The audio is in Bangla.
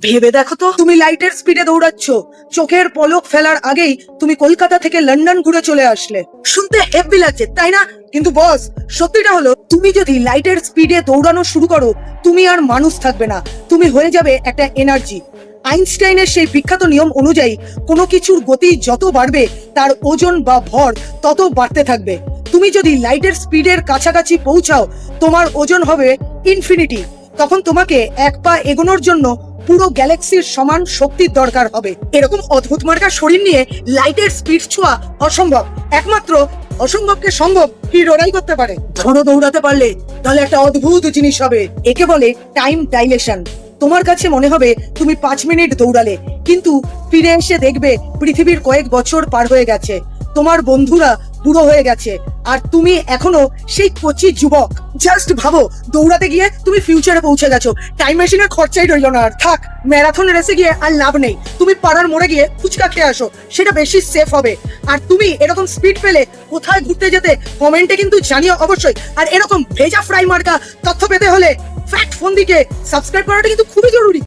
ভেবে দেখো তো, তুমি লাইটের স্পিডে দৌড়াচ্ছ, চোখের পলক ফেলার আগেই তুমি কলকাতা থেকে লন্ডন ঘুরে চলে আসলে। শুনতে হেভি লাগছে তাই না? কিন্তু বস, সত্যিটা হলো, তুমি যদি লাইটের স্পিডে দৌড়ানো শুরু করো, তুমি আর মানুষ থাকবে না, তুমি হয়ে যাবে একটা এনার্জি। আইনস্টাইনের সেই বিখ্যাত নিয়ম অনুযায়ী কোনো কিছুর গতি যত বাড়বে তার ওজন বা ভর তত বাড়তে থাকবে। তুমি যদি লাইটের স্পিডের কাছাকাছি পৌঁছাও, তোমার ওজন হবে ইনফিনিটি। তখন তোমাকে এক পা এগোনোর জন্য পুরো গ্যালাক্সির সমান শক্তির দরকার হবে। এরকম অদ্ভুত মার্কা শরীর নিয়ে লাইটের স্পিড ছোঁয়া অসম্ভব। একমাত্র অসম্ভবকে সম্ভব হিরোরাই করতে পারে। ধরো দৌড়াতে পারলে তাহলে একটা অদ্ভুত জিনিস হবে, একে বলে টাইম ডাইলেশন। তোমার কাছে মনে হবে তুমি 5 মিনিট দৌড়ালে, কিন্তু ফিরে এসে দেখবে পৃথিবীর কয়েক বছর পার হয়ে গেছে, তোমার বন্ধুরা বুড়ো হয়ে গেছে, আর তুমি এখনো সেই কচি যুবক। জাস্ট ভাবো, দৌড়াতে গিয়ে তুমি ফিউচারে পৌঁছে গেছো, টাইম মেশিনের খরচাই রইল না আর। থাক, ম্যারাথন রেসে গিয়ে আর লাভ নেই, তুমি পাড়ার মোড়ে গিয়ে ফুচকা খেয়ে আসো, সেটা বেশি সেফ হবে। আর তুমি এরকম স্পিড পেলে কোথায় ঘুরতে যেতে কমেন্টে কিন্তু জানিও অবশ্যই। আর এরকম ভেজা ফ্রাই মার্কা তথ্য পেতে হলে ফ্যাক্ট ফোন দিকে সাবস্ক্রাইব করাটা কিন্তু খুবই জরুরি।